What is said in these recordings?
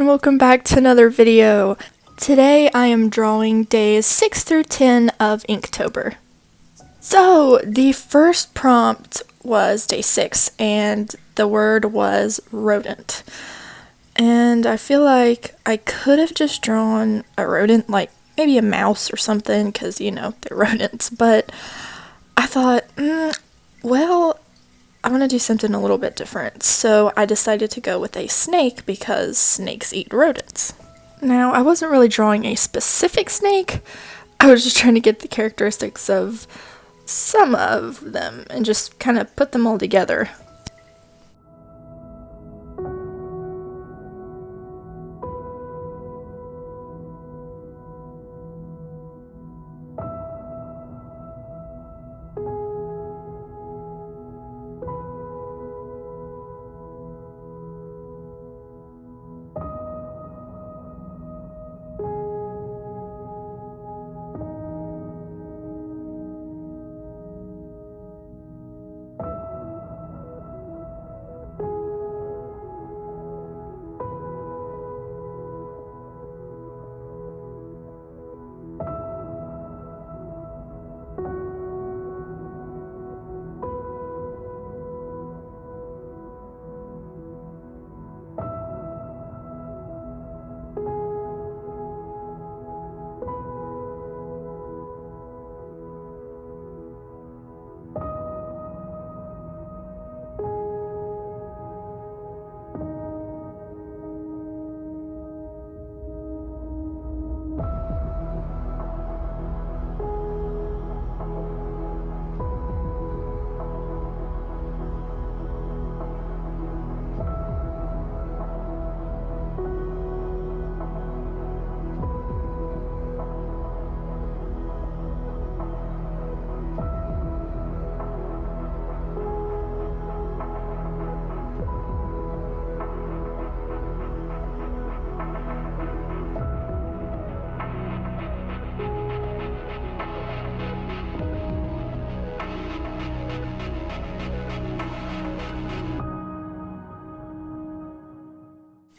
welcome back to another video. Today I am drawing days 6 through 10 of Inktober. So the first prompt was day 6 and the word was rodent. And I feel like I could have just drawn a rodent, like maybe a mouse or something, because you know, they're rodents, but I thought, well, I want to do something a little bit different, so I decided to go with a snake because snakes eat rodents. Now, I wasn't really drawing a specific snake, I was just trying to get the characteristics of some of them and just kind of put them all together.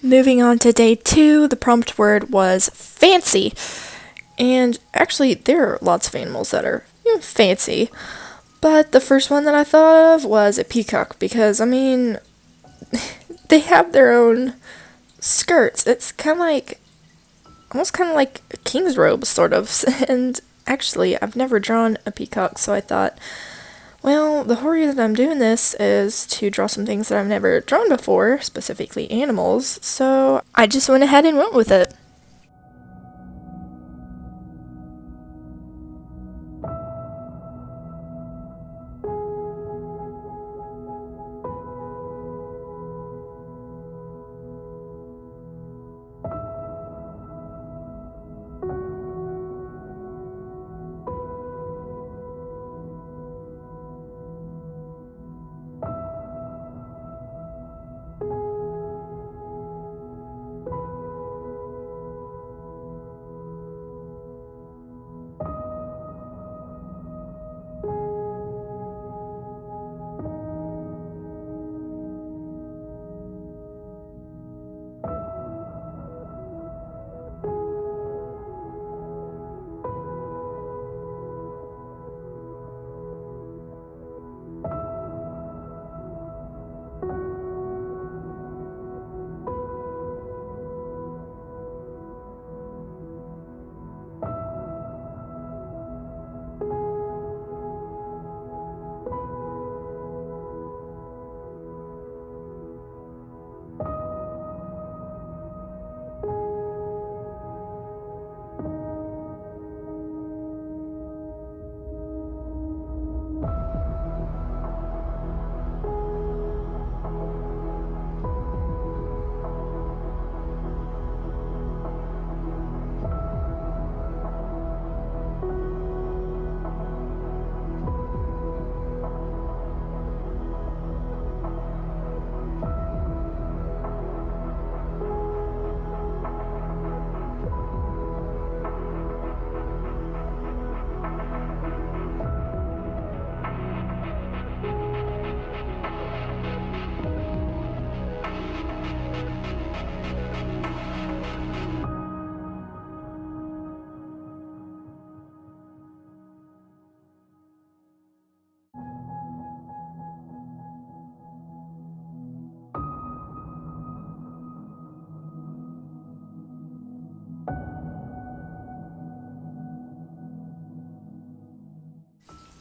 Moving on to day 2, the prompt word was fancy. And actually, there are lots of animals that are fancy. But the first one that I thought of was a peacock because, I mean, they have their own skirts. It's almost kind of like a king's robe, sort of. And actually, I've never drawn a peacock, so I thought, well, the whole reason I'm doing this is to draw some things that I've never drawn before, specifically animals, so I just went ahead and went with it.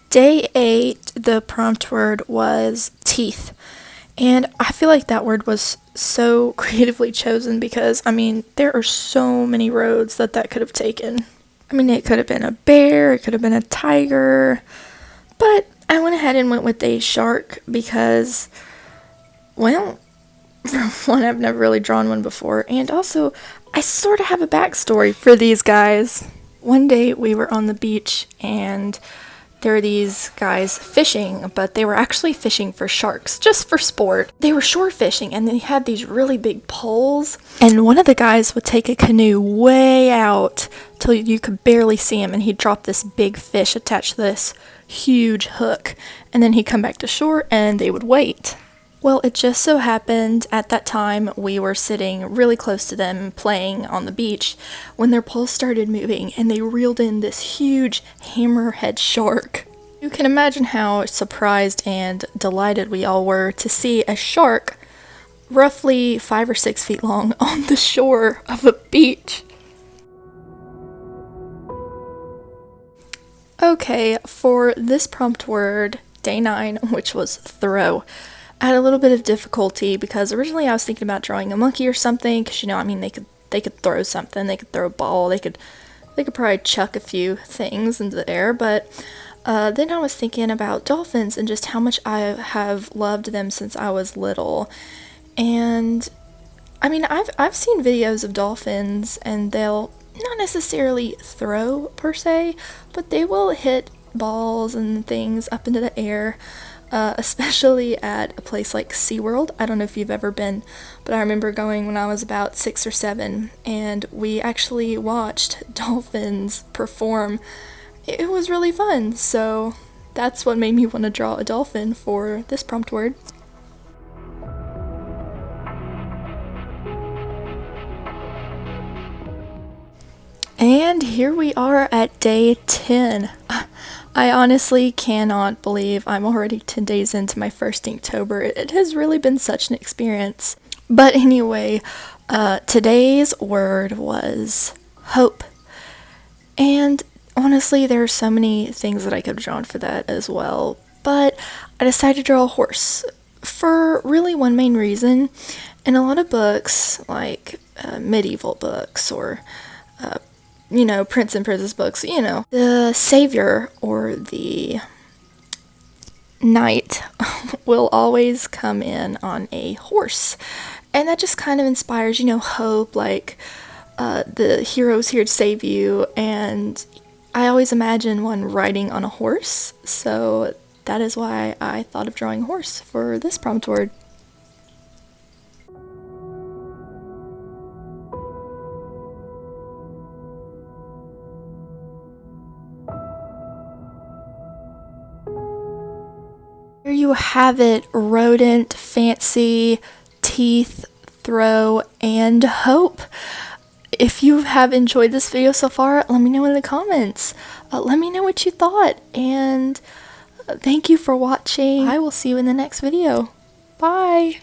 Day 8, the prompt word was teeth. And I feel like that word was so creatively chosen because, I mean, there are so many roads that could have taken. I mean, it could have been a bear, it could have been a tiger, but I went ahead and went with a shark because, well, for one, I've never really drawn one before, and also, I sort of have a backstory for these guys. One day we were on the beach and there were these guys fishing, but they were actually fishing for sharks, just for sport. They were shore fishing, and they had these really big poles, and one of the guys would take a canoe way out till you could barely see him, and he'd drop this big fish attached to this huge hook, and then he'd come back to shore, and they would wait. Well, it just so happened at that time we were sitting really close to them playing on the beach when their poles started moving and they reeled in this huge hammerhead shark. You can imagine how surprised and delighted we all were to see a shark roughly 5 or 6 feet long on the shore of a beach. Okay, for this prompt word, day 9, which was throw, I had a little bit of difficulty because originally I was thinking about drawing a monkey or something because, I mean, they could throw something, they could throw a ball, they could probably chuck a few things into the air, but then I was thinking about dolphins and just how much I have loved them since I was little. And I mean, I've seen videos of dolphins and they'll not necessarily throw per se, but they will hit balls and things up into the air. Especially at a place like SeaWorld. I don't know if you've ever been, but I remember going when I was about 6 or 7, and we actually watched dolphins perform. It was really fun, so that's what made me want to draw a dolphin for this prompt word. And here we are at day 10. I honestly cannot believe I'm already 10 days into my first Inktober. It has really been such an experience. But anyway, today's word was hope. And honestly, there are so many things that I could have drawn for that as well. But I decided to draw a horse for really one main reason. In a lot of books, like medieval books or Prince and Princess books, the savior or the knight will always come in on a horse. And that just kind of inspires, hope, like the hero's here to save you. And I always imagine one riding on a horse. So that is why I thought of drawing a horse for this prompt word. There you have it, rodent, fancy, teeth, throw, and hope. If you have enjoyed this video so far, let me know in the comments. Let me know what you thought, and thank you for watching. I will see you in the next video. Bye!